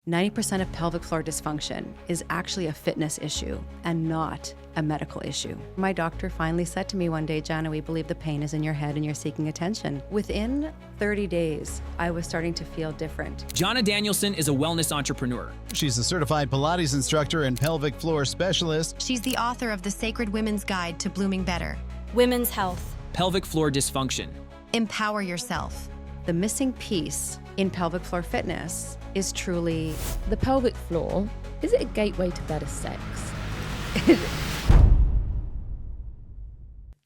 90% of pelvic floor dysfunction is actually a fitness issue and not a medical issue. My doctor finally said to me one day, Jana, we believe the pain is in your head and you're seeking attention. Within 30 days, I was starting to feel different. Jana Danielson is a wellness entrepreneur. She's a certified Pilates instructor and pelvic floor specialist. She's the author of The Sacred Women's Guide to Blooming Better. Women's health. Pelvic floor dysfunction. Empower yourself. The missing piece in pelvic floor fitness is truly the pelvic floor. Is it a gateway to better sex?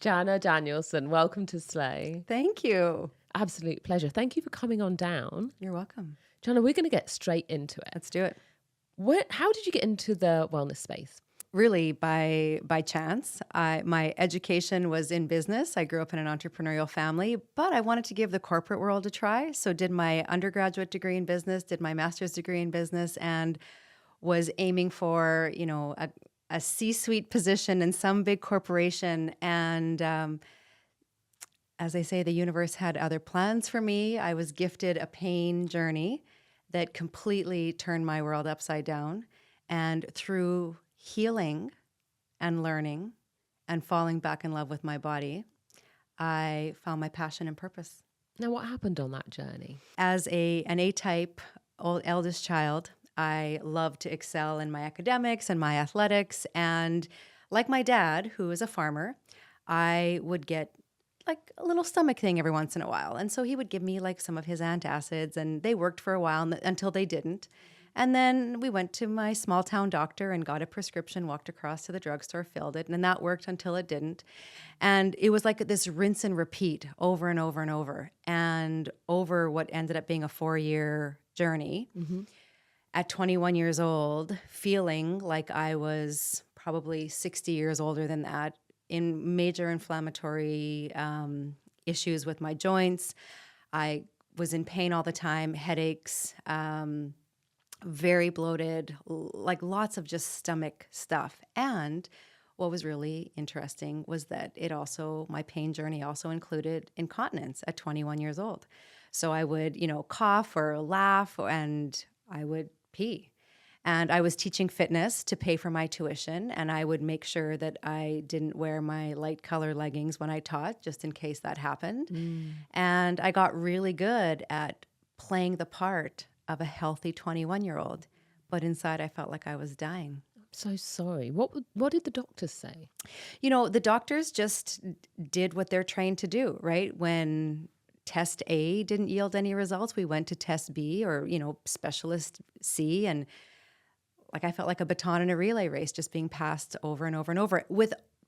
Jana Danielson, welcome to Slay. Thank you. Absolute pleasure. Thank you for coming on down. You're welcome. Jana, we're going to get straight into it. Let's do it. How did you get into the wellness space? Really by chance. My education was in business. I grew up in an entrepreneurial family, but I wanted to give the corporate world a try. So did my undergraduate degree in business, did my master's degree in business, and was aiming for, a C-suite position in some big corporation. And as they say, the universe had other plans for me. I was gifted a pain journey that completely turned my world upside down. And through healing and learning and falling back in love with my body, I found my passion and purpose. Now, what happened on that journey? As an A-type eldest child, I loved to excel in my academics and my athletics. And like my dad, who is a farmer, I would get like a little stomach thing every once in a while. And so he would give me like some of his antacids, and they worked for a while until they didn't. And then we went to my small town doctor and got a prescription, walked across to the drugstore, filled it, and that worked until it didn't. And it was like this rinse and repeat over and over and over. And over what ended up being a 4-year journey, at 21 years old, feeling like I was probably 60 years older than that, in major inflammatory issues with my joints. I was in pain all the time, headaches, very bloated, like lots of just stomach stuff. And what was really interesting was that my pain journey also included incontinence at 21 years old. So I would, cough or laugh, and I would pee. And I was teaching fitness to pay for my tuition, and I would make sure that I didn't wear my light color leggings when I taught, just in case that happened. And I got really good at playing the part of a healthy 21-year-old, but inside I felt like I was dying. I'm so sorry. What did the doctors say? The doctors just did what they're trained to do, right? When test A didn't yield any results, we went to test B or, specialist C, and I felt like a baton in a relay race, just being passed over and over and over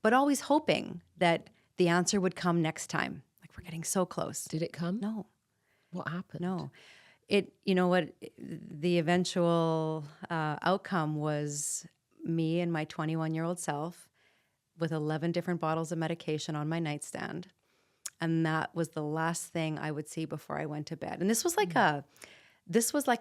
but always hoping that the answer would come next time. Like, we're getting so close. Did it come? No. What happened? No. The eventual outcome was me and my 21-year-old self with 11 different bottles of medication on my nightstand. And that was the last thing I would see before I went to bed. And this was like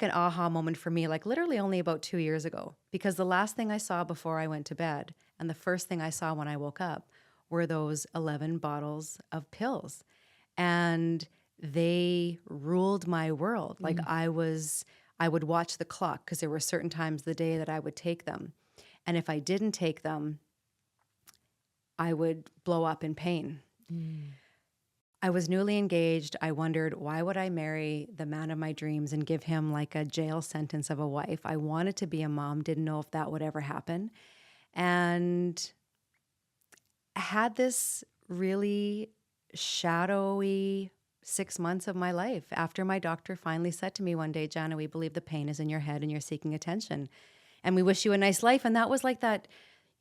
an aha moment for me, like literally only about 2 years ago, because the last thing I saw before I went to bed and the first thing I saw when I woke up were those 11 bottles of pills. And they ruled my world. Like I would watch the clock because there were certain times of the day that I would take them. And if I didn't take them, I would blow up in pain. I was newly engaged. I wondered, why would I marry the man of my dreams and give him like a jail sentence of a wife? I wanted to be a mom, didn't know if that would ever happen. And I had this really shadowy 6 months of my life after my doctor finally said to me one day, Jana, we believe the pain is in your head and you're seeking attention. And we wish you a nice life. And that was like that,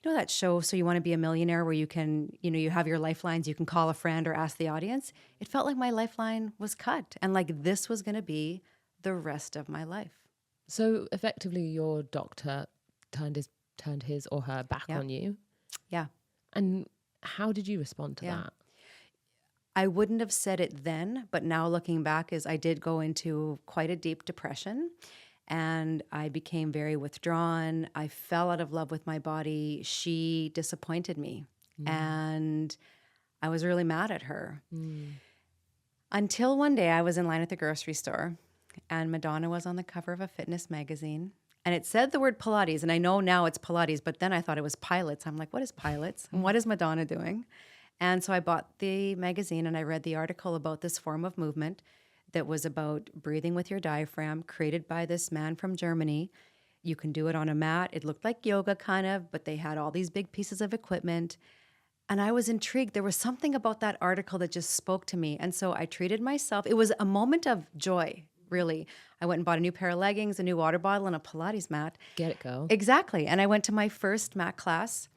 that show, So You Want to Be a Millionaire, where you can, you have your lifelines, you can call a friend or ask the audience. It felt like my lifeline was cut and like this was going to be the rest of my life. So effectively your doctor turned his or her back on you. Yeah. And how did you respond to that? I wouldn't have said it then, but now looking back, I did go into quite a deep depression, and I became very withdrawn. I fell out of love with my body. She disappointed me, and I was really mad at her. Until one day I was in line at the grocery store, and Madonna was on the cover of a fitness magazine, And it said the word Pilates, and I know now it's Pilates, but then I thought it was pilots. I'm like, what is pilots? And what is Madonna doing? And so I bought the magazine and I read the article about this form of movement that was about breathing with your diaphragm, created by this man from Germany. You can do it on a mat. It looked like yoga kind of, but they had all these big pieces of equipment. And I was intrigued. There was something about that article that just spoke to me. And so I treated myself. It was a moment of joy, really. I went and bought a new pair of leggings, a new water bottle, and a Pilates mat. Get it, girl. Exactly. And I went to my first mat class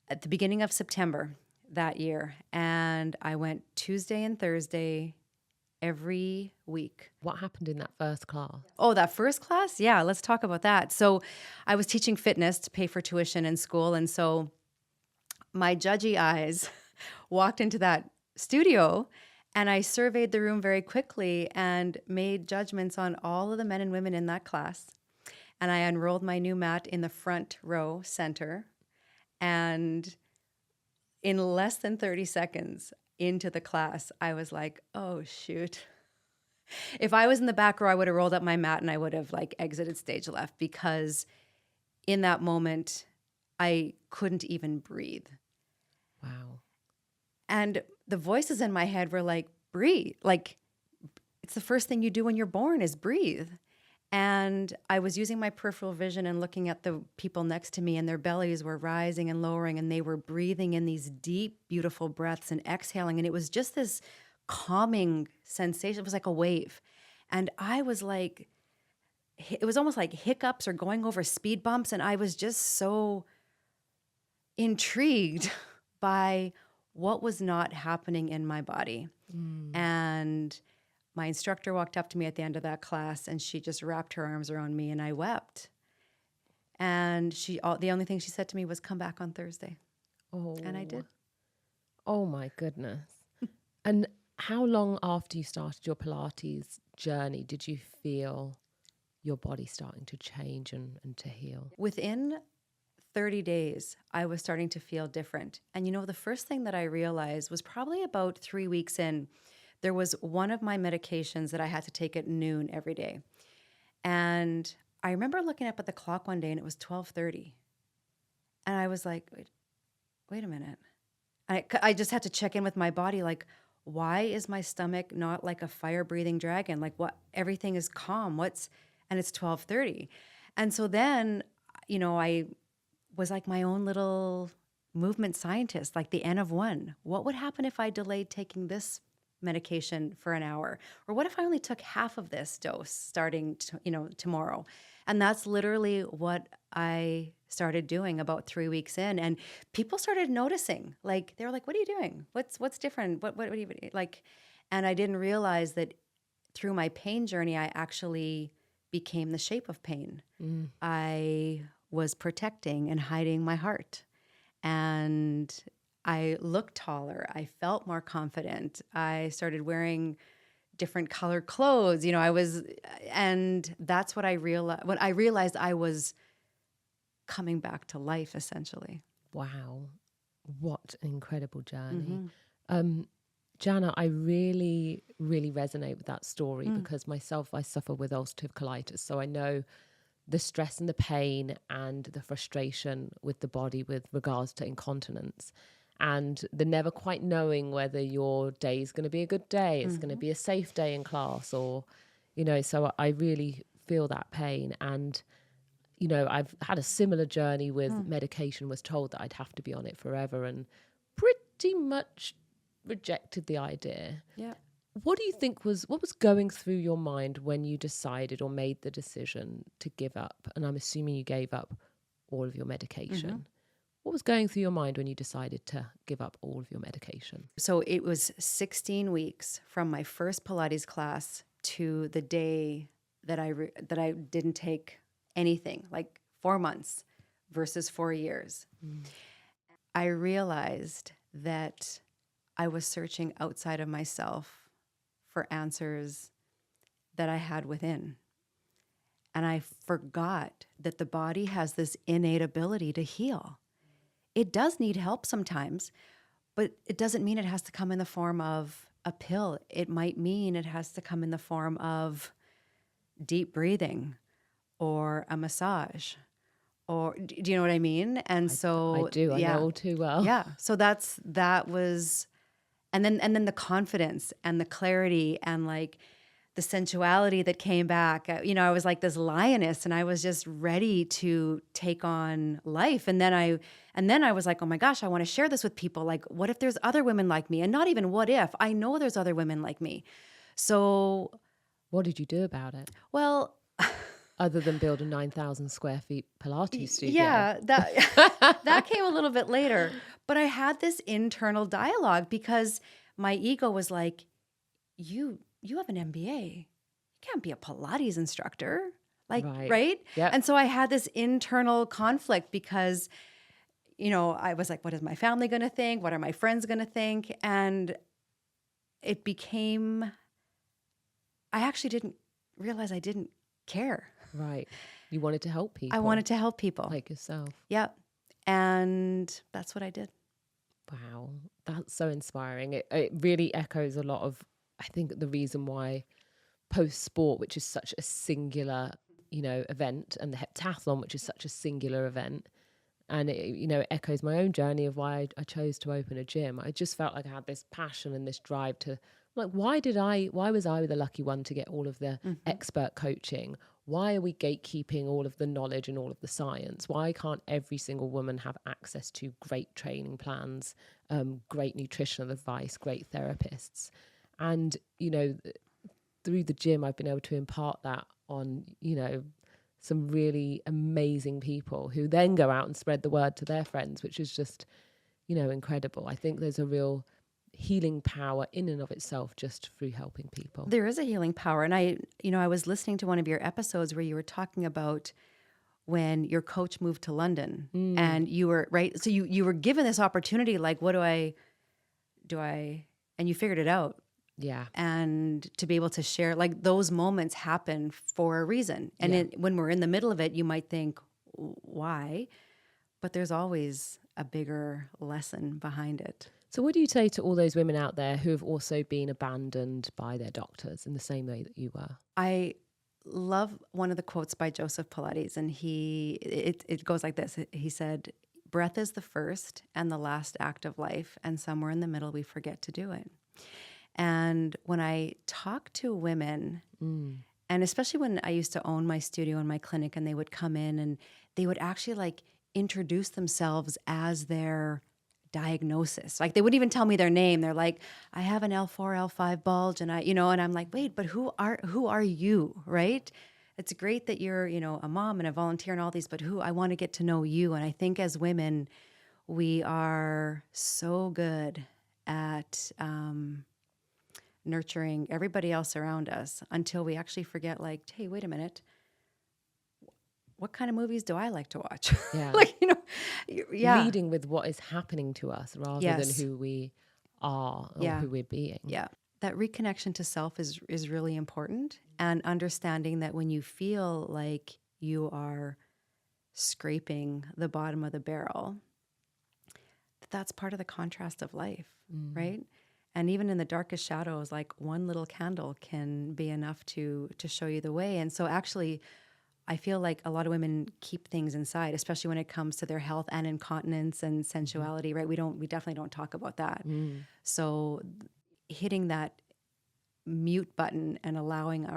at the beginning of September that year. And I went Tuesday and Thursday every week. What happened in that first class? Oh, that first class? Yeah, let's talk about that. So I was teaching fitness to pay for tuition in school. And so my judgy eyes walked into that studio and I surveyed the room very quickly and made judgments on all of the men and women in that class. And I unrolled my new mat in the front row center. And in less than 30 seconds into the class, I was like, oh, shoot. If I was in the back row, I would have rolled up my mat and I would have like exited stage left, because in that moment, I couldn't even breathe. Wow. And the voices in my head were like, breathe. Like, it's the first thing you do when you're born is breathe. And I was using my peripheral vision and looking at the people next to me, and their bellies were rising and lowering, and they were breathing in these deep, beautiful breaths and exhaling. And it was just this calming sensation. It was like a wave. And I was like, it was almost like hiccups or going over speed bumps. And I was just so intrigued by what was not happening in my body. And my instructor walked up to me at the end of that class and she just wrapped her arms around me and I wept. And the only thing she said to me was, come back on Thursday. Oh. And I did. Oh my goodness. And how long after you started your Pilates journey did you feel your body starting to change and to heal? Within 30 days, I was starting to feel different. And the first thing that I realized was probably about 3 weeks in. There was one of my medications that I had to take at noon every day. And I remember looking up at the clock one day and it was 12:30. And I was like, wait a minute. I just had to check in with my body, like, why is my stomach not like a fire-breathing dragon? Like, what? Everything is calm. And it's 12:30. And so then, I was like my own little movement scientist, like the N of one. What would happen if I delayed taking this medication for an hour? Or what if I only took half of this dose starting tomorrow? And that's literally what I started doing about 3 weeks in. And people started noticing, like, they were like, what are you doing? What's different? What do you like? And I didn't realize that through my pain journey, I actually became the shape of pain. I was protecting and hiding my heart. And I looked taller. I felt more confident. I started wearing different colored clothes. And that's what I realized. When I realized I was coming back to life, essentially. Wow. What an incredible journey. Jana, I really, really resonate with that story because myself, I suffer with ulcerative colitis. So I know the stress and the pain and the frustration with the body with regards to incontinence and the never quite knowing whether your day is going to be a good day, it's going to be a safe day in class, or, so I really feel that pain. And, I've had a similar journey with medication, was told that I'd have to be on it forever and pretty much rejected the idea. Yeah. What do you think what was going through your mind when you decided or made the decision to give up? And I'm assuming you gave up all of your medication. What was going through your mind when you decided to give up all of your medication? So it was 16 weeks from my first Pilates class to the day that I didn't take anything, like 4 months versus 4 years. I realized that I was searching outside of myself for answers that I had within. And I forgot that the body has this innate ability to heal. It does need help sometimes, but it doesn't mean it has to come in the form of a pill. It might mean it has to come in the form of deep breathing or a massage, or do you know what I mean? And so I do. I know all too well. Yeah. So that was, and then the confidence and the clarity and like the sensuality that came back. I was like this lioness, and I was just ready to take on life. And then I was like, oh my gosh, I want to share this with people. Like, what if there's other women like me? And not even what if, I know there's other women like me. So what did you do about it? Well, other than build a 9,000 square feet Pilates studio. Yeah, that came a little bit later. But I had this internal dialogue because my ego was like, you have an MBA. You can't be a Pilates instructor. Like, right? Yep. And so I had this internal conflict because, I was like, what is my family going to think? What are my friends going to think? And it became, I actually didn't realize I didn't care. Right. You wanted to help people. I wanted to help people. Like yourself. Yep. And that's what I did. Wow. That's so inspiring. It really echoes a lot of, I think, the reason why post-sport, which is such a singular, event, and the heptathlon, which is such a singular event, and it echoes my own journey of why I chose to open a gym. I just felt like I had this passion and this drive to, like, why was I the lucky one to get all of the expert coaching? Why are we gatekeeping all of the knowledge and all of the science? Why can't every single woman have access to great training plans, great nutritional advice, great therapists? And, through the gym, I've been able to impart that on, some really amazing people who then go out and spread the word to their friends, which is just, incredible. I think there's a real healing power in and of itself just through helping people. There is a healing power. And I was listening to one of your episodes where you were talking about when your coach moved to London and you were, right? So you were given this opportunity, like, what do I, and you figured it out. Yeah. And to be able to share, like, those moments happen for a reason. And when we're in the middle of it, you might think, why? But there's always a bigger lesson behind it. So what do you say to all those women out there who have also been abandoned by their doctors in the same way that you were? I love one of the quotes by Joseph Pilates, and it goes like this. He said, breath is the first and the last act of life, and somewhere in the middle we forget to do it. And when I talk to women, and especially when I used to own my studio and my clinic, and they would come in and they would actually like introduce themselves as their diagnosis. Like, they wouldn't even tell me their name. They're like, I have an L4, L5 bulge, and and I'm like, wait, but who are you, right? It's great that you're, a mom and a volunteer and all these, but I want to get to know you. And I think as women, we are so good at nurturing everybody else around us until we actually forget, like, hey, wait a minute. What kind of movies do I like to watch? Yeah. Leading with what is happening to us rather than who we are or who we're being. Yeah. That reconnection to self is really important, and understanding that when you feel like you are scraping the bottom of the barrel, that's part of the contrast of life, right? And even in the darkest shadows, like, one little candle can be enough to show you the way. And so actually, I feel like a lot of women keep things inside, especially when it comes to their health and incontinence and sensuality, right? We definitely don't talk about that. So hitting that mute button and allowing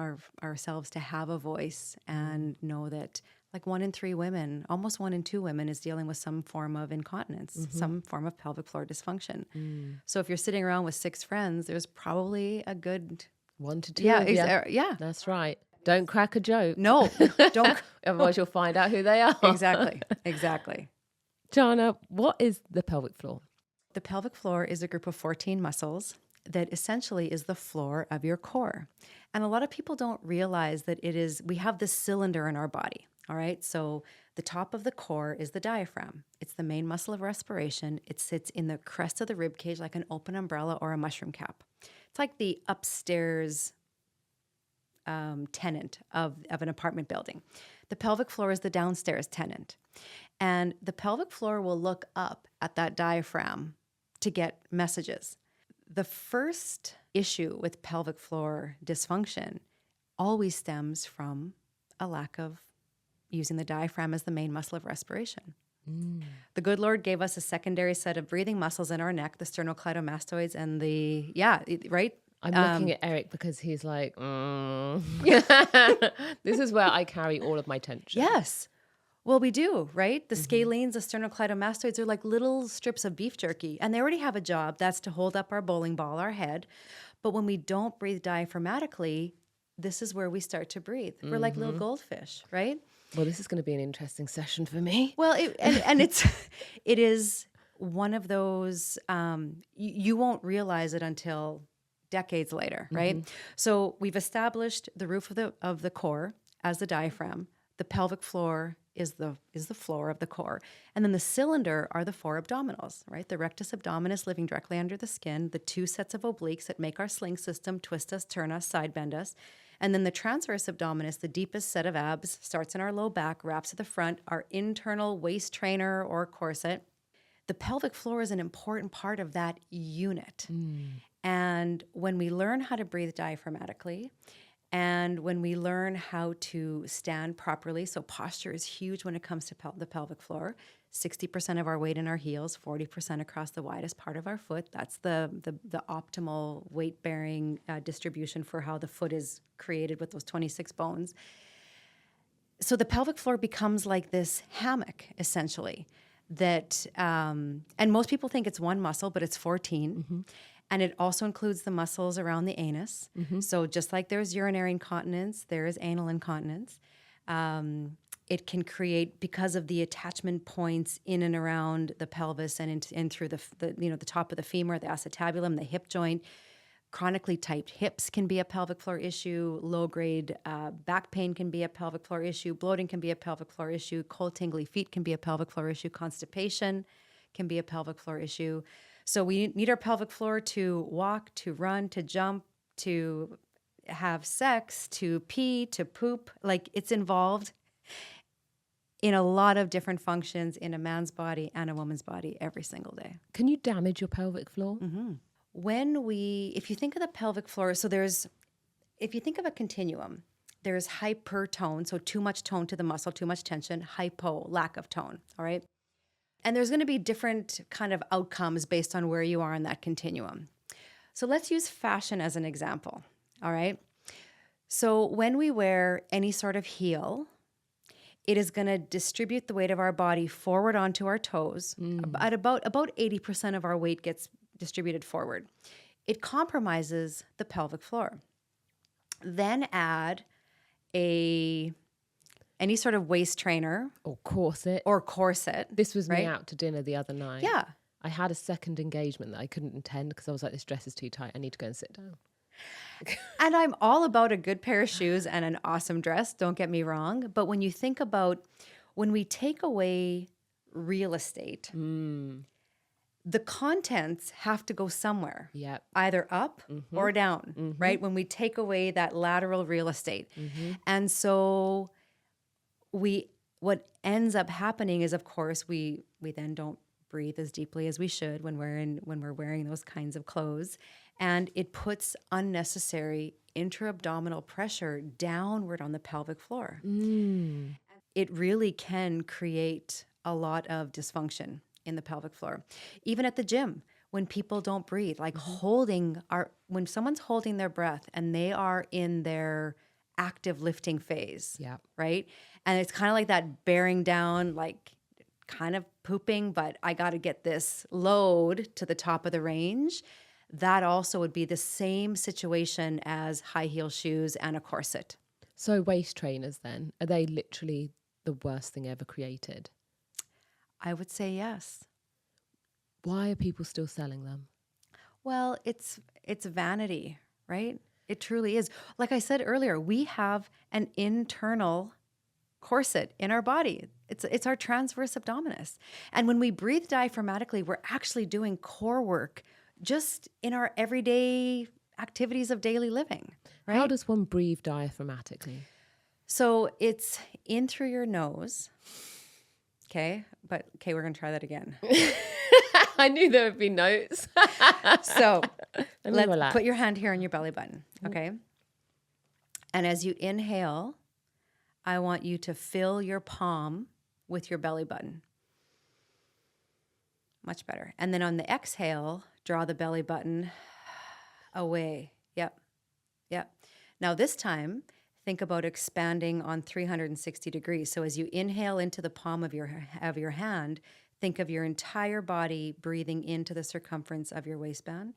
ourselves to have a voice and know that, like, 1 in 3 women, almost 1 in 2 women is dealing with some form of incontinence, some form of pelvic floor dysfunction. So if you're sitting around with 6 friends, there's probably a good 1 to 2. Yeah. That's right. Don't crack a joke. No, don't. Otherwise you'll find out who they are. Exactly. Jana, what is the pelvic floor? The pelvic floor is a group of 14 muscles that essentially is the floor of your core. And a lot of people don't realize that we have this cylinder in our body. All right. So the top of the core is the diaphragm. It's the main muscle of respiration. It sits in the crest of the rib cage like an open umbrella or a mushroom cap. It's like the upstairs tenant of an apartment building. The pelvic floor is the downstairs tenant. And the pelvic floor will look up at that diaphragm to get messages. The first issue with pelvic floor dysfunction always stems from a lack of using the diaphragm as the main muscle of respiration. The good Lord gave us a secondary set of breathing muscles in our neck, the sternocleidomastoids and right? I'm looking at Eric because he's like, this is where I carry all of my tension. Yes. Well, we do, right? The scalenes, the sternocleidomastoids are like little strips of beef jerky, and they already have a job. That's to hold up our bowling ball, our head. But when we don't breathe diaphragmatically, this is where we start to breathe. We're like little goldfish, right? Well, this is going to be an interesting session for me. Well, it is one of those, you won't realize it until decades later, right? So we've established the roof of the core as the diaphragm. The pelvic floor is the floor of the core. And then the cylinder are the 4 abdominals, right? The rectus abdominis living directly under the skin, the 2 sets of obliques that make our sling system, twist us, turn us, side bend us. And then the transverse abdominis, the deepest set of abs, starts in our low back, wraps at the front, our internal waist trainer or corset. The pelvic floor is an important part of that unit. And when we learn how to breathe diaphragmatically, and when we learn how to stand properly, so posture is huge when it comes to the pelvic floor. 60% of our weight in our heels, 40% across the widest part of our foot. That's the optimal weight-bearing distribution for how the foot is created with those 26 bones. So the pelvic floor becomes like this hammock, essentially, that, and most people think it's one muscle, but it's 14. And it also includes the muscles around the anus. So just like there's urinary incontinence, there is anal incontinence. It can create, because of the attachment points in and around the pelvis and in through the top of the femur, the acetabulum, the hip joint. Chronically typed hips can be a pelvic floor issue. Low-grade back pain can be a pelvic floor issue. Bloating can be a pelvic floor issue. Cold, tingly feet can be a pelvic floor issue. Constipation can be a pelvic floor issue. So we need our pelvic floor to walk, to run, to jump, to have sex, to pee, to poop. Like, it's involved in a lot of different functions in a man's body and a woman's body every single day. Can you damage your pelvic floor? If you think of the pelvic floor, if you think of a continuum, there's hypertone, so too much tone to the muscle, too much tension, hypo, lack of tone, all right? And there's going to be different kind of outcomes based on where you are in that continuum. So let's use fashion as an example, all right? So when we wear any sort of heel, it is going to distribute the weight of our body forward onto our toes. At about 80% of our weight gets distributed forward. It compromises the pelvic floor. Then add any sort of waist trainer Or corset. This was me out to dinner the other night. Yeah. I had a second engagement that I couldn't attend because I was like, this dress is too tight. I need to go and sit down. And I'm all about a good pair of shoes and an awesome dress, don't get me wrong. But when you think about when we take away real estate, the contents have to go somewhere. Yep. Either up or down, right? When we take away that lateral real estate. And so what ends up happening is, of course, we then don't breathe as deeply as we should when we're wearing those kinds of clothes. And it puts unnecessary intra-abdominal pressure downward on the pelvic floor. It really can create a lot of dysfunction in the pelvic floor. Even at the gym, when people don't breathe, like when someone's holding their breath and they are in their active lifting phase, right? And it's kind of like that bearing down, like kind of pooping, but I got to get this load to the top of the range. That also would be the same situation as high heel shoes and a corset. So waist trainers then, are they literally the worst thing ever created? I would say yes. Why are people still selling them? Well, it's vanity, right? It truly is. Like I said earlier, we have an internal corset in our body. It's our transverse abdominis. And when we breathe diaphragmatically, we're actually doing core work just in our everyday activities of daily living, right? How does one breathe diaphragmatically? So it's in through your nose. Okay, we're going to try that again. I knew there would be notes. So let's put your hand here on your belly button, okay? And as you inhale, I want you to fill your palm with your belly button. Much better. And then on the exhale, draw the belly button away. Yep. Yep. Now this time, think about expanding on 360 degrees. So as you inhale into the palm of your hand, think of your entire body breathing into the circumference of your waistband.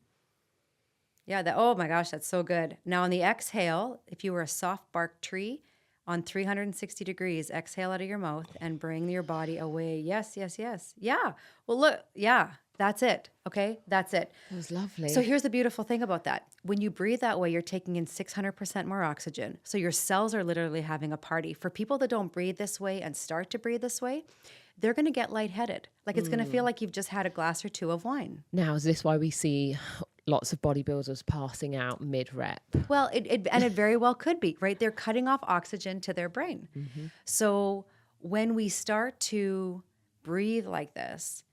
Yeah, oh my gosh, that's so good. Now on the exhale, if you were a soft bark tree, on 360 degrees, exhale out of your mouth and bring your body away. Yes, yes, yes. Yeah. Well, look, yeah, that's it. Okay, that's it. That was lovely. So here's the beautiful thing about that. When you breathe that way, you're taking in 600% more oxygen. So your cells are literally having a party. For people that don't breathe this way and start to breathe this way, they're going to get lightheaded. Like it's going to feel like you've just had a glass or two of wine. Now, is this why we see lots of bodybuilders passing out mid-rep? Well, it very well could be, right? They're cutting off oxygen to their brain. Mm-hmm. So when we start to breathe like this,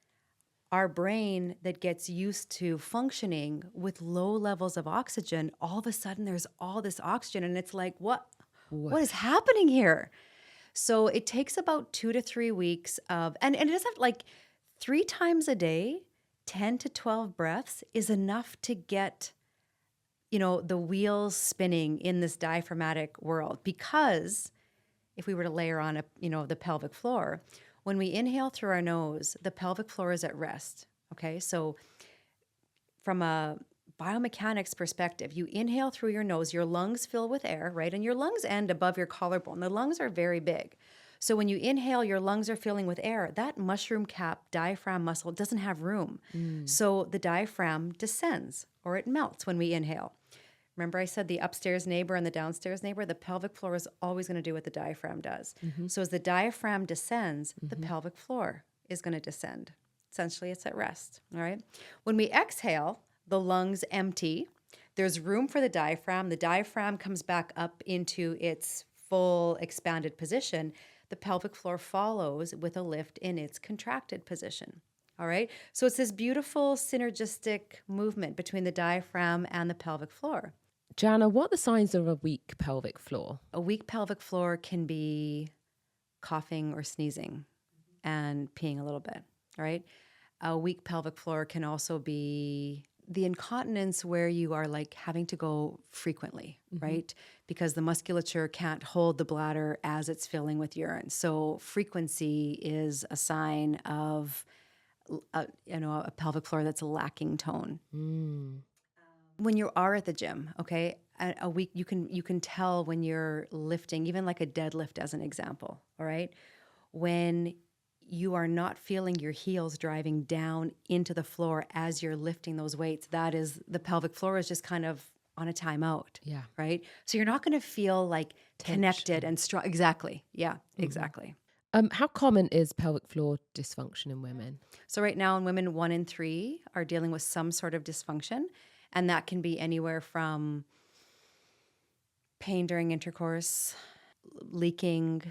our brain that gets used to functioning with low levels of oxygen, all of a sudden there's all this oxygen and it's like, what is happening here? So it takes about 2 to 3 weeks of, and it doesn't like 3 times a day, 10 to 12 breaths is enough to get, the wheels spinning in this diaphragmatic world. Because if we were to layer on the pelvic floor, when we inhale through our nose, the pelvic floor is at rest. Okay. So from a biomechanics perspective, you inhale through your nose, your lungs fill with air, right? And your lungs end above your collarbone. The lungs are very big. So when you inhale, your lungs are filling with air. That mushroom cap diaphragm muscle doesn't have room. So the diaphragm descends or it melts when we inhale. Remember I said the upstairs neighbor and the downstairs neighbor? The pelvic floor is always going to do what the diaphragm does. Mm-hmm. So as the diaphragm descends, the pelvic floor is going to descend. Essentially, it's at rest, all right? When we exhale, the lungs empty. There's room for the diaphragm. The diaphragm comes back up into its full expanded position. The pelvic floor follows with a lift in its contracted position. All right. So it's this beautiful synergistic movement between the diaphragm and the pelvic floor. Jana, what are the signs of a weak pelvic floor? A weak pelvic floor can be coughing or sneezing and peeing a little bit. All right. A weak pelvic floor can also be the incontinence where you are like having to go frequently, right? Because the musculature can't hold the bladder as it's filling with urine. So frequency is a sign of a pelvic floor that's lacking tone. When you are at the gym, okay, a week you can tell when you're lifting, even like a deadlift as an example, all right? When you are not feeling your heels driving down into the floor as you're lifting those weights, that is, the pelvic floor is just kind of on a timeout. Yeah. Right? So you're not going to feel like connected and strong. Exactly. Yeah, exactly. How common is pelvic floor dysfunction in women? So right now in women, 1 in 3 are dealing with some sort of dysfunction. And that can be anywhere from pain during intercourse, leaking.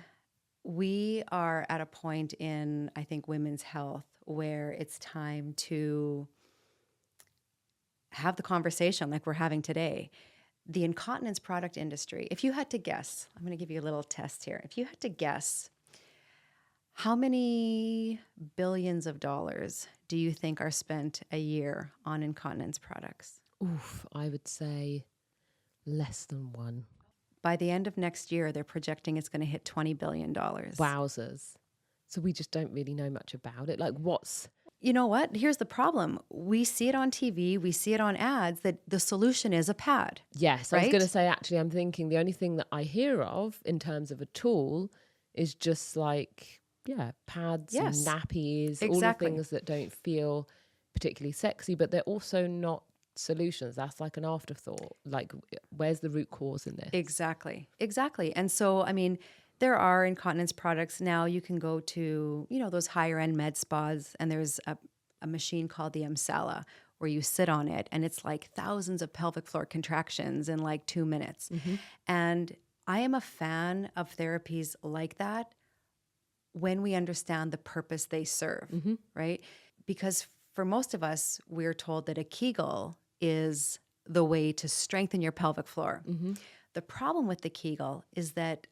We are at a point in, I think, women's health where it's time to have the conversation like we're having today. The incontinence product industry, if you had to guess, I'm going to give you a little test here. If you had to guess, how many billions of dollars do you think are spent a year on incontinence products? Oof, I would say less than 1. By the end of next year, they're projecting it's going to hit $20 billion. Wowzers. So we just don't really know much about it. Like You know what? Here's the problem. We see it on TV. We see it on ads that the solution is a pad. Yes. Right? I was going to say, actually, I'm thinking the only thing that I hear of in terms of a tool is just like, pads and nappies, all the things that don't feel particularly sexy, but they're also not solutions. That's like an afterthought. Like, where's the root cause in this? Exactly. And so, I mean, there are incontinence products now. You can go to, those higher end med spas, and there's a machine called the Emsala where you sit on it, and it's like thousands of pelvic floor contractions in like 2 minutes. And I am a fan of therapies like that when we understand the purpose they serve, right? Because for most of us, we're told that a Kegel is the way to strengthen your pelvic floor. The problem with the Kegel is that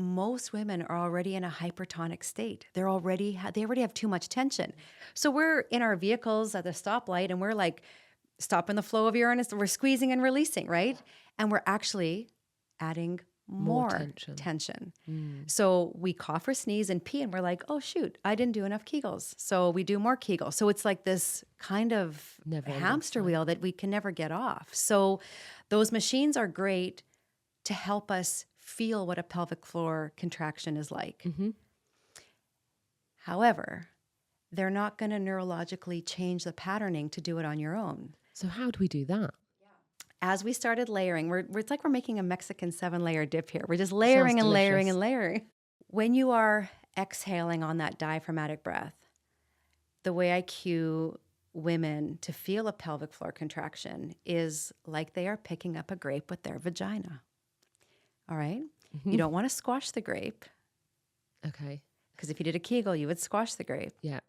most women are already in a hypertonic state. They already have too much tension. So we're in our vehicles at the stoplight and we're like stopping the flow of urine. We're squeezing and releasing, right? And we're actually adding more tension. So we cough or sneeze and pee and we're like, oh shoot, I didn't do enough Kegels. So we do more Kegels. So it's like this kind of hamster wheel that we can never get off. So those machines are great to help us feel what a pelvic floor contraction is like. However, they're not going to neurologically change the patterning to do it on your own. So how do we do that? As we started layering, it's like we're making a Mexican 7-layer dip here. We're just layering and layering and layering. When you are exhaling on that diaphragmatic breath, the way I cue women to feel a pelvic floor contraction is like they are picking up a grape with their vagina. All right? You don't want to squash the grape. Okay. Because if you did a Kegel, you would squash the grape. Yeah.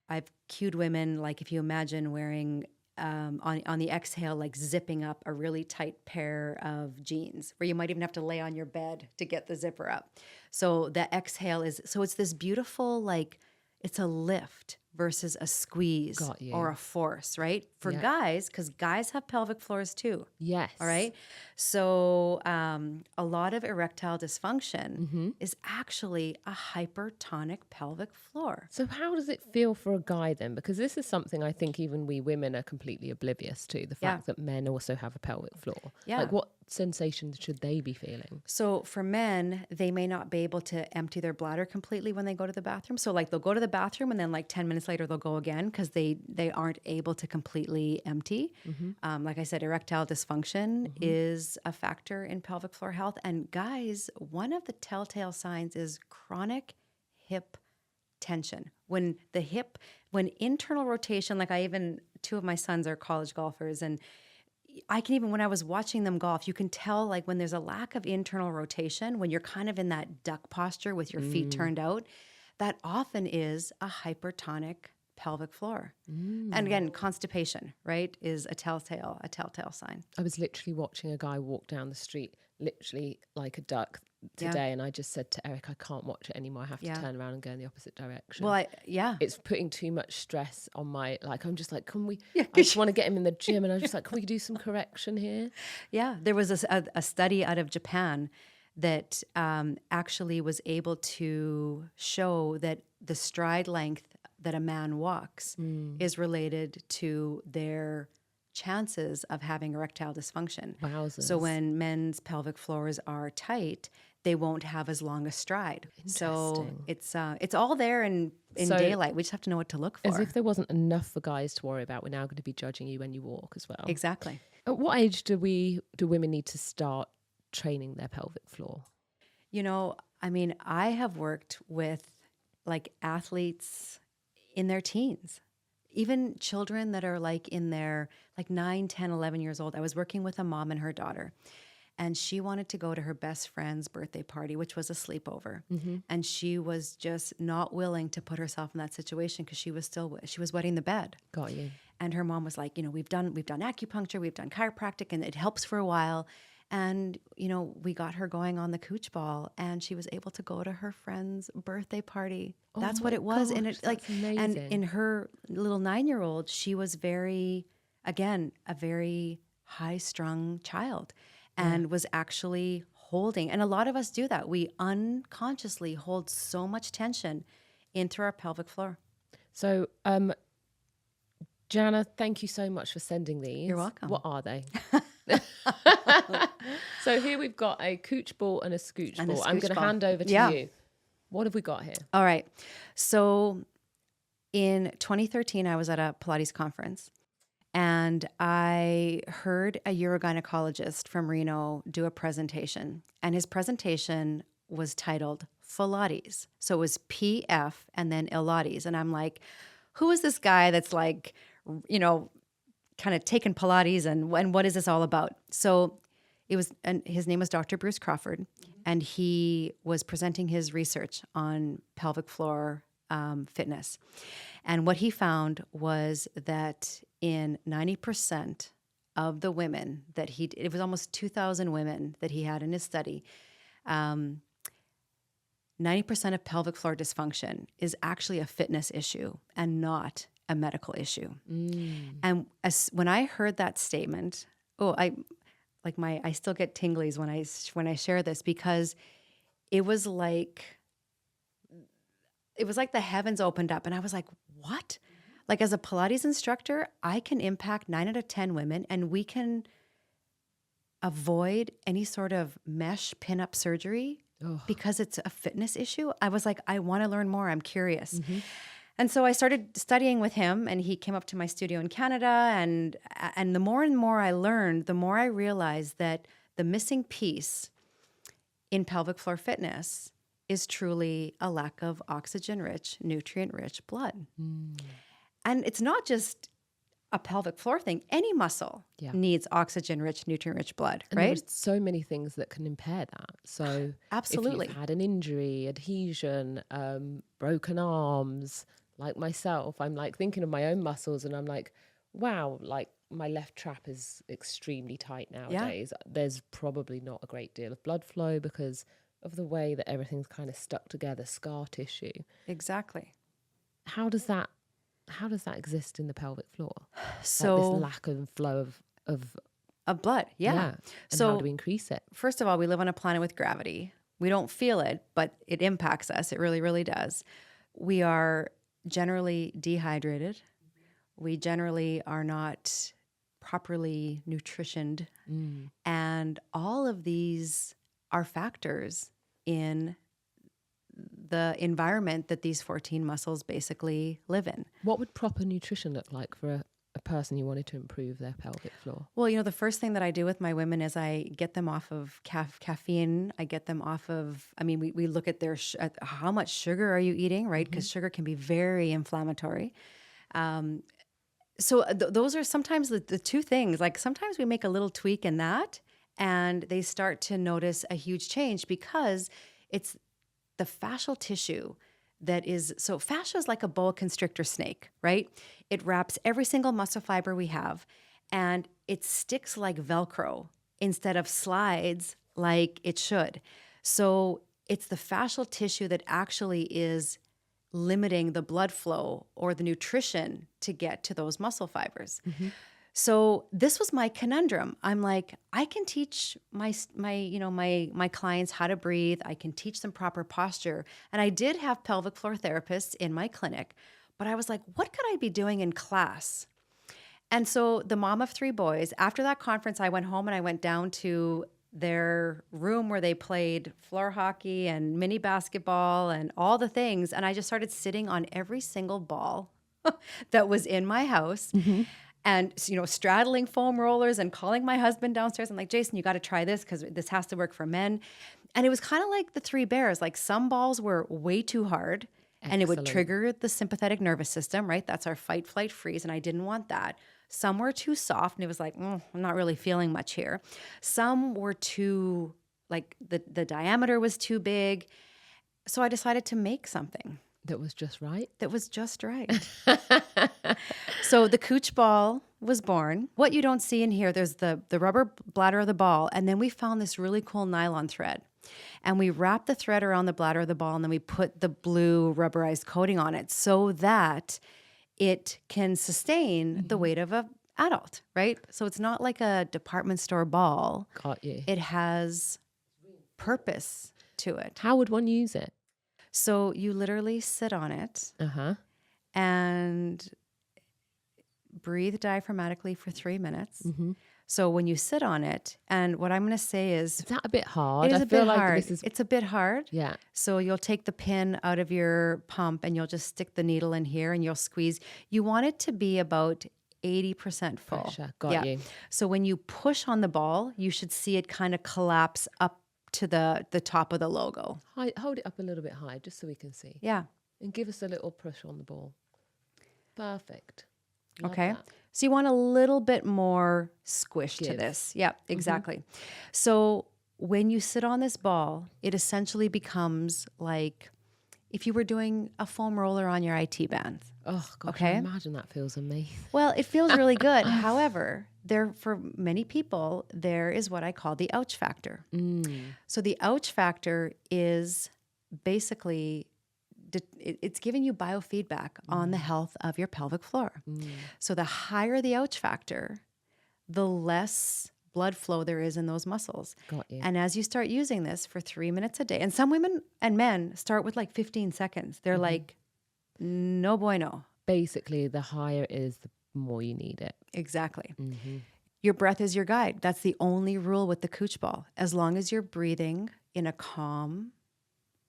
I've cued women, like if you imagine wearing on the exhale, like zipping up a really tight pair of jeans where you might even have to lay on your bed to get the zipper up. So the exhale it's this beautiful, like it's a lift versus a squeeze or a force, right? For guys, because guys have pelvic floors too. Yes. All right. So a lot of erectile dysfunction is actually a hypertonic pelvic floor. So how does it feel for a guy then? Because this is something I think even we women are completely oblivious to, the fact that men also have a pelvic floor. Yeah. Like what sensations should they be feeling? So for men, they may not be able to empty their bladder completely when they go to the bathroom. So like they'll go to the bathroom and then like 10 minutes later they'll go again because they aren't able to completely empty. Like I said, erectile dysfunction is a factor in pelvic floor health. And guys, one of the telltale signs is chronic hip tension. When internal rotation, like two of my sons are college golfers, and I can even, when I was watching them golf, you can tell like when there's a lack of internal rotation, when you're kind of in that duck posture with your feet turned out, that often is a hypertonic pelvic floor. And again, constipation, right, is a telltale sign. I was literally watching a guy walk down the street, literally like a duck today, and I just said to Eric, I can't watch it anymore. I have to turn around and go in the opposite direction. Well, it's putting too much stress on my, like, I'm just like, can we, I just want to get him in the gym, and I was just like, can we do some correction here? Yeah. There was a study out of Japan that actually was able to show that the stride length that a man walks is related to their chances of having erectile dysfunction. Wowzers. So when men's pelvic floors are tight, they won't have as long a stride. So it's all there in daylight. We just have to know what to look for. As if there wasn't enough for guys to worry about, we're now going to be judging you when you walk as well. Exactly. At what age do women need to start training their pelvic floor? I have worked with like athletes in their teens, even children that are like in their like 9, 10, 11 years old. I was working with a mom and her daughter, and she wanted to go to her best friend's birthday party, which was a sleepover. And she was just not willing to put herself in that situation because she was wetting the bed. Got you. And her mom was like, we've done acupuncture, we've done chiropractic, and it helps for a while. And, we got her going on the cooch ball, and she was able to go to her friend's birthday party. That's what it was. Gosh, and it amazing. And in her little 9-year-old, she was a very high-strung child, and was actually holding. And a lot of us do that. We unconsciously hold so much tension into our pelvic floor. So, Jana, thank you so much for sending these. You're welcome. What are they? So here we've got a cooch ball and a scooch ball. I'm going to hand over to you. What have we got here? All right. So in 2013, I was at a Pilates conference, and I heard a urogynecologist from Reno do a presentation, and his presentation was titled Pilates. So it was PF and then Pilates. And I'm like, who is this guy that's like, kind of taken Pilates and what is this all about? So his name was Dr. Bruce Crawford, and he was presenting his research on pelvic floor fitness. And what he found was that in 90% of the women that it was almost 2,000 women that he had in his study, 90% of pelvic floor dysfunction is actually a fitness issue and not a medical issue. And when I heard that statement, I still get tinglies when I share this, because it was like the heavens opened up, and I was like, what? Like, as a Pilates instructor, I can impact 9 out of 10 women, and we can avoid any sort of mesh pinup surgery because it's a fitness issue. I was like, I want to learn more. I'm curious. And so I started studying with him, and he came up to my studio in Canada. And the more and more I learned, the more I realized that the missing piece in pelvic floor fitness is truly a lack of oxygen-rich, nutrient-rich blood. And it's not just a pelvic floor thing. Any muscle needs oxygen-rich, nutrient-rich blood, and right? There's so many things that can impair that. So Absolutely. if you've had an injury, adhesion, broken arms, like myself, I'm like thinking of my own muscles, and I'm like, wow, like my left trap is extremely tight nowadays. There's probably not a great deal of blood flow because of the way that everything's kind of stuck together, scar tissue. Exactly. How does that exist in the pelvic floor? So like this lack of flow of blood, yeah. And So how do we increase it? first of all, we live on a planet with gravity. We don't feel it, but it impacts us. It really, really does. We are generally dehydrated. We generally are not properly nutritioned. And all of these are factors in the environment that these 14 muscles basically live in. What would proper nutrition look like for a person who wanted to improve their pelvic floor? Well, the first thing that I do with my women is I get them off of caffeine. I get them off of, we look at their, at how much sugar are you eating, right? Because sugar can be very inflammatory. So those are sometimes the two things. Like sometimes we make a little tweak in that and they start to notice a huge change because it's the fascial tissue that is, so fascia is like a boa constrictor snake, right? It wraps every single muscle fiber we have and it sticks like Velcro instead of slides like it should. So it's the fascial tissue that actually is limiting the blood flow or the nutrition to get to those muscle fibers. So this was my conundrum. I'm like, I can teach my clients how to breathe. I can teach them proper posture. And I did have pelvic floor therapists in my clinic, but I was like, what could I be doing in class? And so the mom of 3 boys, after that conference, I went home and I went down to their room where they played floor hockey and mini basketball and all the things. And I just started sitting on every single ball that was in my house. And, straddling foam rollers and calling my husband downstairs. I'm like, Jason, you got to try this because this has to work for men. And it was kind of like the 3 bears. Like some balls were way too hard and it would trigger the sympathetic nervous system, right? That's our fight, flight, freeze. And I didn't want that. Some were too soft and it was like, I'm not really feeling much here. Some were too, like the diameter was too big. So I decided to make something. That was just right? That was just right. So the cooch ball was born. What you don't see in here, there's the rubber bladder of the ball, and then we found this really cool nylon thread. And we wrapped the thread around the bladder of the ball, and then we put the blue rubberized coating on it so that it can sustain the weight of an adult, right? So it's not like a department store ball. Got you. It has purpose to it. How would one use it? So you literally sit on it and breathe diaphragmatically for 3 minutes. So when you sit on it, and what I'm going to say is that a bit hard? It is I a feel bit like hard. this is... It's a bit hard. Yeah. So you'll take the pin out of your pump and you'll just stick the needle in here and you'll squeeze. You want it to be about 80% full. Pressure. Got you. So when you push on the ball, you should see it kind of collapse up to the top of the logo. Hold it up a little bit high just so we can see. Yeah. And give us a little push on the ball. Perfect. Love Okay. that. So you want a little bit more squish to Give. this. Yeah, exactly. So when you sit on this ball, it essentially becomes like if you were doing a foam roller on your IT band. Oh, gosh, Okay. I imagine that feels amazing. Well, it feels really good. However, for many people, there is what I call the ouch factor. So the ouch factor is basically it's giving you biofeedback on the health of your pelvic floor. So the higher the ouch factor, the less blood flow there is in those muscles. Got you. And as you start using this for 3 minutes a day, and some women and men start with like 15 seconds. They're like, no bueno. Basically, the higher it is, the more you need it. Exactly. Your breath is your guide. That's the only rule with the cooch ball. As long as you're breathing in a calm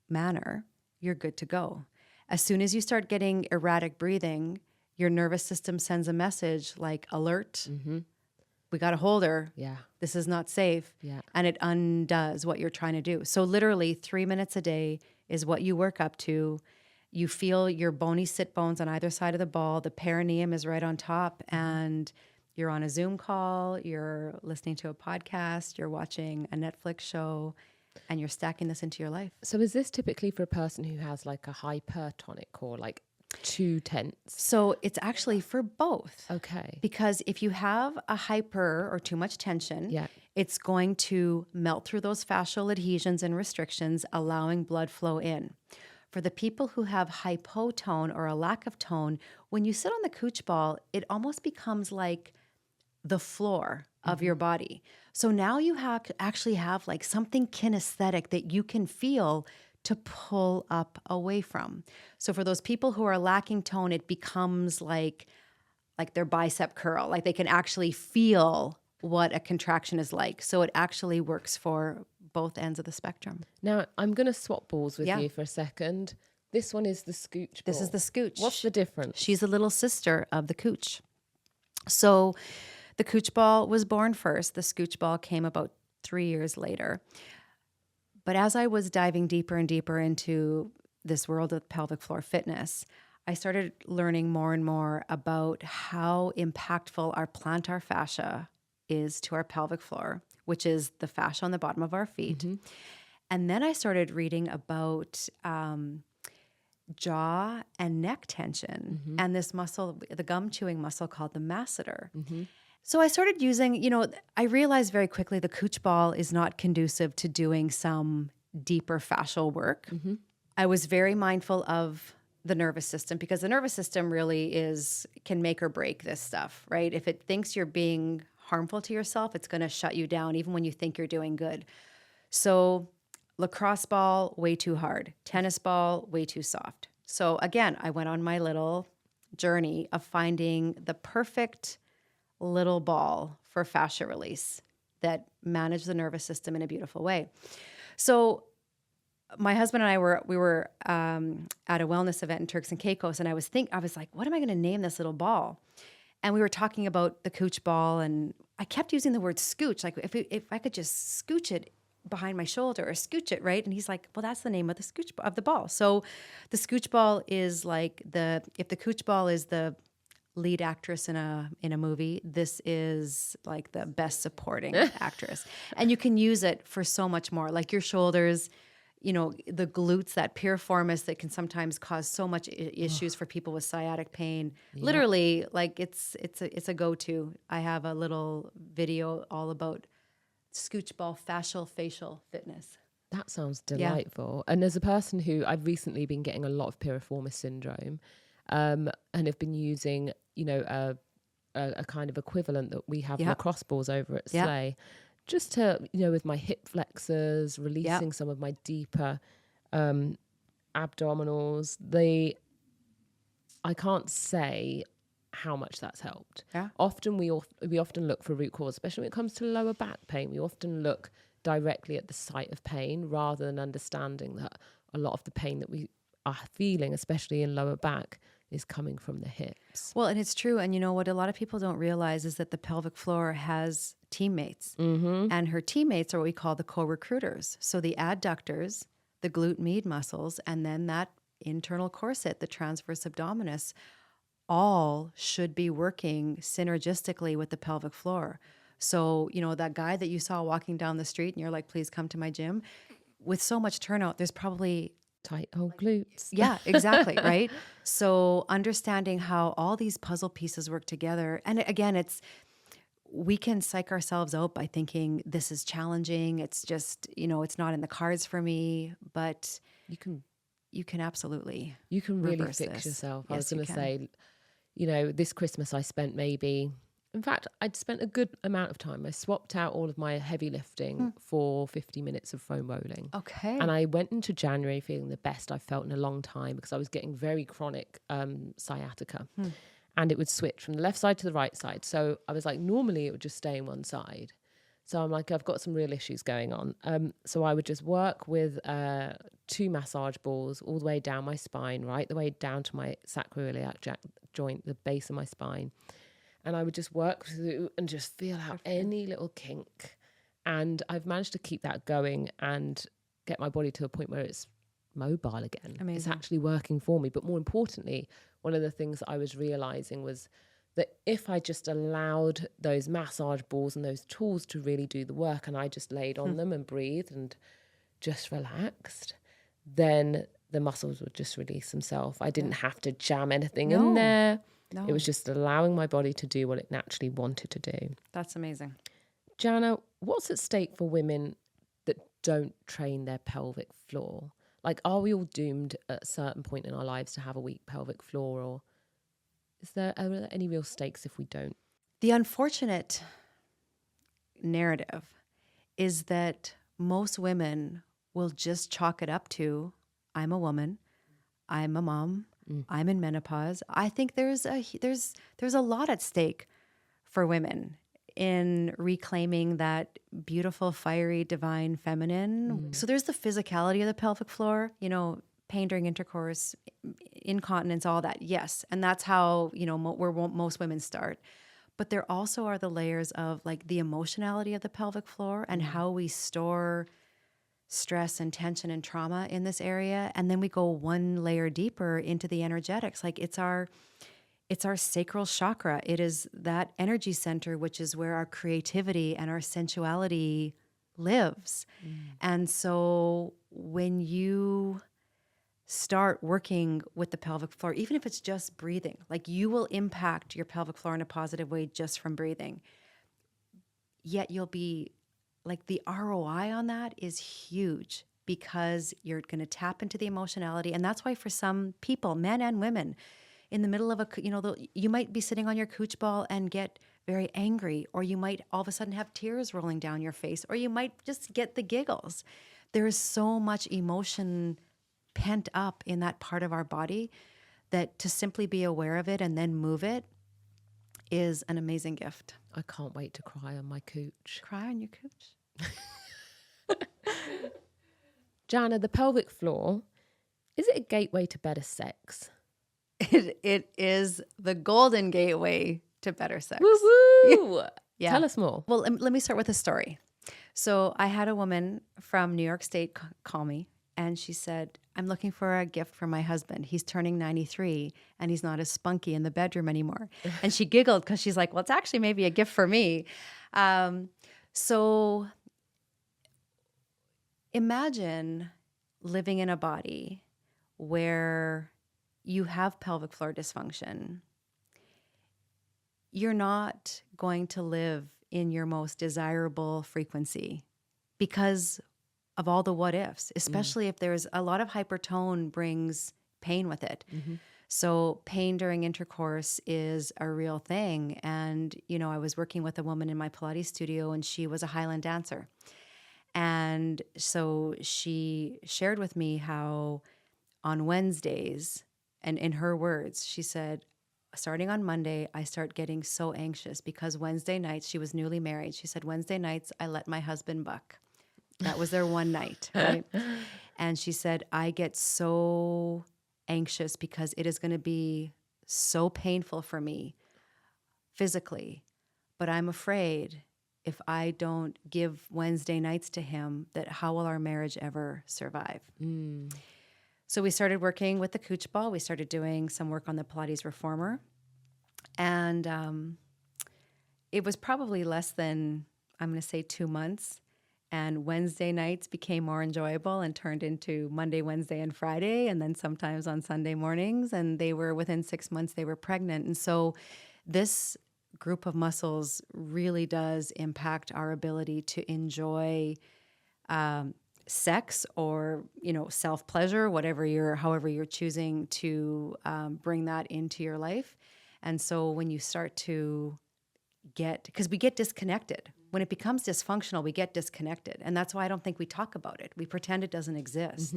manner, you're good to go. As soon as you start getting erratic breathing, your nervous system sends a message like, alert, we got to hold her. Yeah. This is not safe. Yeah. And it undoes what you're trying to do. So literally 3 minutes a day is what you work up to. You feel your bony sit bones on either side of the ball. The perineum is right on top, and you're on a Zoom call, you're listening to a podcast, you're watching a Netflix show, and you're stacking this into your life. So is this typically for a person who has like a hypertonic core, like too tense? So it's actually for both. Okay. Because if you have a hyper or too much tension, it's going to melt through those fascial adhesions and restrictions, allowing blood flow in. For the people who have hypotone or a lack of tone, when you sit on the cooch ball, it almost becomes like the floor of your body. So now you actually have like something kinesthetic that you can feel to pull up away from. So for those people who are lacking tone, it becomes like their bicep curl, like they can actually feel what a contraction is like. So it actually works for both ends of the spectrum. Now, I'm going to swap balls with you for a second. This one is the scooch ball. This is the scooch. What's the difference? She's the little sister of the cooch. So the cooch ball was born first. The scooch ball came about 3 years later. But as I was diving deeper and deeper into this world of pelvic floor fitness, I started learning more and more about how impactful our plantar fascia is to our pelvic floor, which is the fascia on the bottom of our feet. And then I started reading about jaw and neck tension and this muscle, the gum chewing muscle called the masseter. So I started using, I realized very quickly the cooch ball is not conducive to doing some deeper fascial work. I was very mindful of the nervous system because the nervous system really can make or break this stuff, right? If it thinks you're being harmful to yourself, it's going to shut you down even when you think you're doing good. So lacrosse ball, way too hard. Tennis ball, way too soft. So again, I went on my little journey of finding the perfect little ball for fascia release that managed the nervous system in a beautiful way. So my husband and I were at a wellness event in Turks and Caicos, and I was like, what am I going to name this little ball? And we were talking about the cooch ball, and I kept using the word scooch, like if I could just scooch it behind my shoulder or scooch it, right? And he's like, well, that's the name of the scooch of the ball. So the scooch ball is like if the cooch ball is the lead actress in a movie, this is like the best supporting actress. And you can use it for so much more, like your shoulders, the glutes, that piriformis that can sometimes cause so much issues for people with sciatic pain. Literally, like it's a go-to. I have a little video all about scooch ball facial fitness. That sounds delightful. And as a person who I've recently been getting a lot of piriformis syndrome, and have been using, a kind of equivalent that we have lacrosse balls over at Slay, just to, with my hip flexors, releasing some of my deeper abdominals. I can't say how much that's helped. Often we often look for root cause, especially when it comes to lower back pain. We often look directly at the site of pain rather than understanding that a lot of the pain that we are feeling, especially in lower back, is coming from the hips. Well, and it's true. And what a lot of people don't realize is that the pelvic floor has teammates. And her teammates are what we call the co-recruiters. So the adductors, the glute med muscles, and then that internal corset, the transverse abdominis, all should be working synergistically with the pelvic floor. So, that guy that you saw walking down the street and you're like, please come to my gym, with so much turnout, there's probably tight old glutes. Yeah, exactly, right? So understanding how all these puzzle pieces work together. And again, we can psych ourselves out by thinking this is challenging. It's just, it's not in the cards for me, but You can you can absolutely really reverse fix this. yourself. I was Yes, you going to can. say, this Christmas I spent in fact, I'd spent a good amount of time. I swapped out all of my heavy lifting for 50 minutes of foam rolling. Okay. And I went into January feeling the best I've felt in a long time because I was getting very chronic sciatica. And it would switch from the left side to the right side. So I was like, normally it would just stay in one side. So I'm like, I've got some real issues going on. So I would just work with 2 massage balls all the way down my spine, right the way down to my sacroiliac joint, the base of my spine. And I would just work through and just feel out any little kink. And I've managed to keep that going and get my body to a point where it's mobile again. Amazing. It's actually working for me. But more importantly, one of the things that I was realizing was that if I just allowed those massage balls and those tools to really do the work, and I just laid on them and breathed and just relaxed, then the muscles would just release themselves. I didn't have to jam anything in there. No. It was just allowing my body to do what it naturally wanted to do. That's amazing. Jana, what's at stake for women that don't train their pelvic floor? Like, are we all doomed at a certain point in our lives to have a weak pelvic floor, or are there any real stakes if we don't? The unfortunate narrative is that most women will just chalk it up to, I'm a woman, I'm a mom, I'm in menopause. I think there's a lot at stake for women in reclaiming that beautiful, fiery, divine feminine. So there's the physicality of the pelvic floor, pain during intercourse, incontinence, all that. Yes. And that's how, where most women start. But there also are the layers of like the emotionality of the pelvic floor and how we store stress and tension and trauma in this area. And then we go one layer deeper into the energetics. Like it's our sacral chakra. It is that energy center, which is where our creativity and our sensuality lives. And so when you start working with the pelvic floor, even if it's just breathing, like you will impact your pelvic floor in a positive way just from breathing. Yet you'll be like, the ROI on that is huge because you're going to tap into the emotionality. And that's why for some people, men and women, in the middle of you might be sitting on your cooch ball and get very angry, or you might all of a sudden have tears rolling down your face, or you might just get the giggles. There is so much emotion pent up in that part of our body that to simply be aware of it and then move it is an amazing gift. I can't wait to cry on my cooch. Cry on your cooch. Jana, the pelvic floor, is it a gateway to better sex? It is the golden gateway to better sex. Woo-woo! Yeah. Tell us more. Well, let me start with a story. So I had a woman from New York State call me, and she said, I'm looking for a gift for my husband. He's turning 93, and he's not as spunky in the bedroom anymore. And she giggled because she's like, well, it's actually maybe a gift for me. So imagine living in a body where you have pelvic floor dysfunction. You're not going to live in your most desirable frequency because of all the what ifs, especially if there's a lot of hypertone brings pain with it. So pain during intercourse is a real thing. And, I was working with a woman in my Pilates studio, and she was a Highland dancer. And so she shared with me how on Wednesdays, and in her words, she said, starting on Monday, I start getting so anxious because Wednesday nights, she was newly married. She said, Wednesday nights, I let my husband buck. That was their one night, right? And she said, I get so anxious because it is going to be so painful for me physically. But I'm afraid if I don't give Wednesday nights to him, that how will our marriage ever survive? So we started working with the cooch ball. We started doing some work on the Pilates reformer. And it was probably less than, I'm going to say 2 months. And Wednesday nights became more enjoyable and turned into Monday, Wednesday, and Friday, and then sometimes on Sunday mornings. And they were, within 6 months, they were pregnant. And so this group of muscles really does impact our ability to enjoy sex or, self-pleasure, however you're choosing to bring that into your life. And so when you start to because we get disconnected. When it becomes dysfunctional, we get disconnected. And that's why I don't think we talk about it. We pretend it doesn't exist.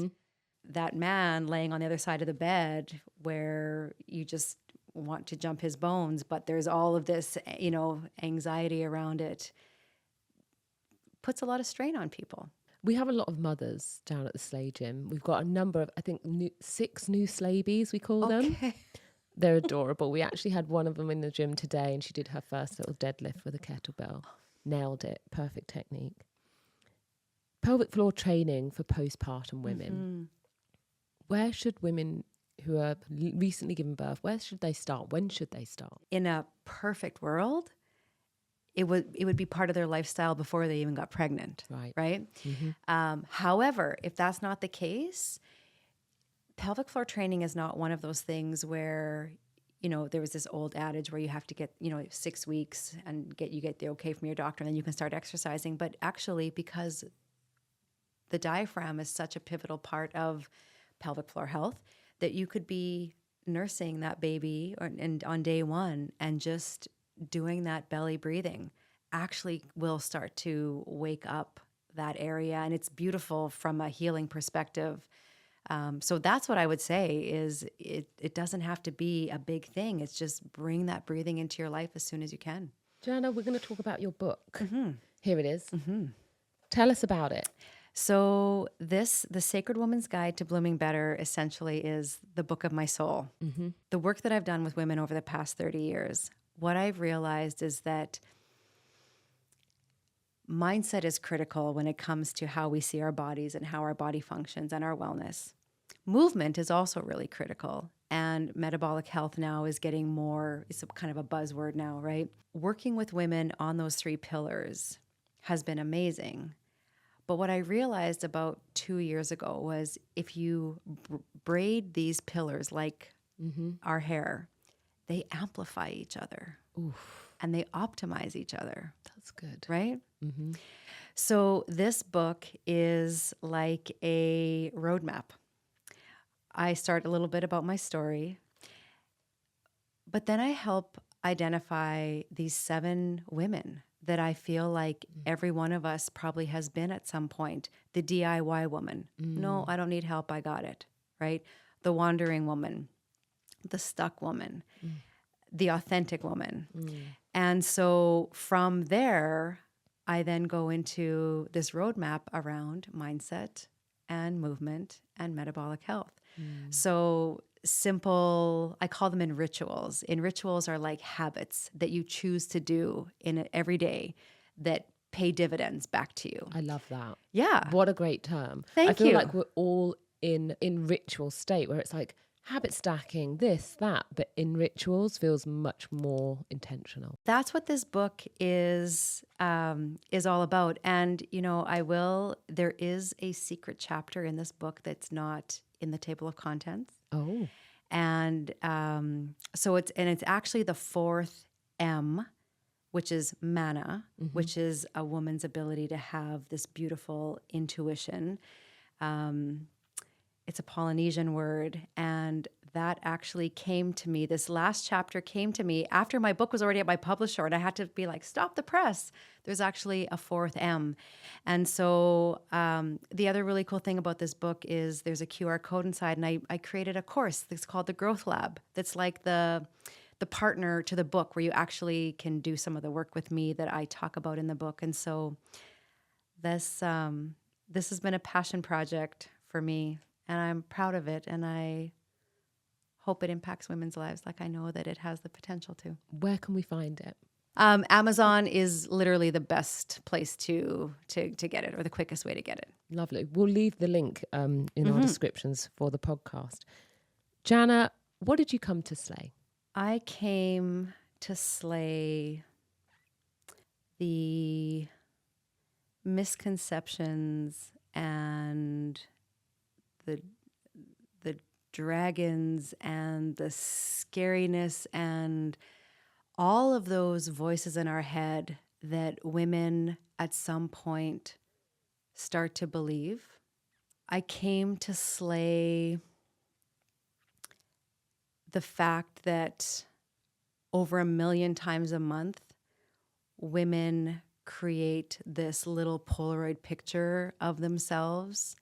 That man laying on the other side of the bed where you just want to jump his bones, but there's all of this, anxiety around it, puts a lot of strain on people. We have a lot of mothers down at the Sleigh Gym. We've got a number of, I think, 6 new Slaybies, we call them. They're adorable. We actually had one of them in the gym today, and she did her first little deadlift with a kettlebell. Nailed it. Perfect technique. Pelvic floor training for postpartum women. Where should women who are recently given birth, where should they start? When should they start? In a perfect world, it would be part of their lifestyle before they even got pregnant, right? However, if that's not the case, pelvic floor training is not one of those things where, there was this old adage where you have to get, 6 weeks and you get the okay from your doctor and then you can start exercising. But actually, because the diaphragm is such a pivotal part of pelvic floor health, that you could be nursing that baby and on day one and just doing that belly breathing actually will start to wake up that area. And it's beautiful from a healing perspective. So that's what I would say is it doesn't have to be a big thing. It's just bring that breathing into your life as soon as you can. Jana, we're going to talk about your book. Here it is. Tell us about it. So The Sacred Woman's Guide to Blooming Better essentially is the book of my soul. The work that I've done with women over the past 30 years, what I've realized is that mindset is critical when it comes to how we see our bodies and how our body functions and our wellness. Movement is also really critical. And metabolic health now is getting more, it's kind of a buzzword now, right? Working with women on those 3 pillars has been amazing. But what I realized about 2 years ago was if you braid these pillars like our hair, they amplify each other. And they optimize each other. That's good. Right? So this book is like a roadmap. I start a little bit about my story, but then I help identify these 7 women that I feel like every one of us probably has been at some point. The DIY woman. No, I don't need help. I got it. Right? The wandering woman, the stuck woman, the authentic woman. And so from there, I then go into this roadmap around mindset and movement and metabolic health. So simple, I call them in rituals. In rituals are like habits that you choose to do in it every day that pay dividends back to you. I love that. Yeah. What a great term. Thank I feel you. like we're all in ritual state where it's like habit stacking, this, that, but in rituals feels much more intentional. That's what this book is all about. And, there is a secret chapter in this book that's not in the table of contents. Oh. And so it's actually the 4th M, which is mana, which is a woman's ability to have this beautiful intuition. It's a Polynesian word, and that actually came to me. This last chapter came to me after my book was already at my publisher, and I had to be like, stop the press. There's actually a 4th M. And so the other really cool thing about this book is there's a QR code inside, and I created a course that's called the Growth Lab. That's like the partner to the book where you actually can do some of the work with me that I talk about in the book. And so this has been a passion project for me, and I'm proud of it, and I hope it impacts women's lives like I know that it has the potential to. Where can we find it? Amazon is literally the best place to get it, or the quickest way to get it. Lovely. We'll leave the link in our descriptions for the podcast. Jana, what did you come to slay? I came to slay the misconceptions and the dragons and the scariness and all of those voices in our head that women at some point start to believe. I came to slay the fact that over 1 million times a month, women create this little Polaroid picture of themselves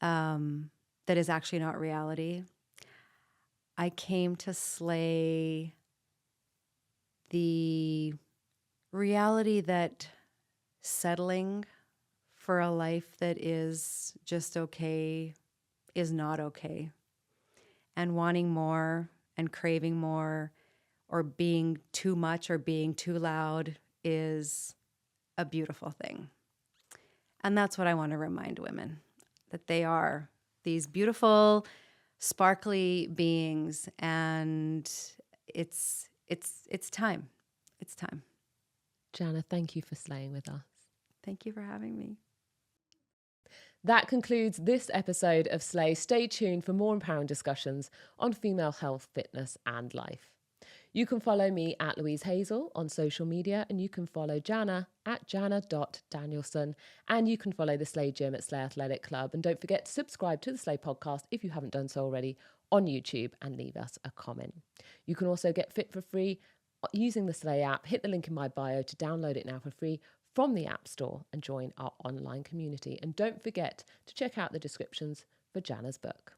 that is actually not reality. I came to slay the reality that settling for a life that is just okay is not okay. And wanting more and craving more, or being too much or being too loud, is a beautiful thing. And that's what I want to remind women, that they are these beautiful, sparkly beings, and it's time. It's time. Jana, thank you for slaying with us. Thank you for having me. That concludes this episode of Slay. Stay tuned for more empowering discussions on female health, fitness, and life. You can follow me at Louise Hazel on social media, and you can follow Jana at jana.danielson, and you can follow the Slay Gym at Slay Athletic Club. And don't forget to subscribe to the Slay podcast if you haven't done so already on YouTube, and leave us a comment. You can also get fit for free using the Slay app. Hit the link in my bio to download it now for free from the App Store and join our online community. And don't forget to check out the descriptions for Jana's book.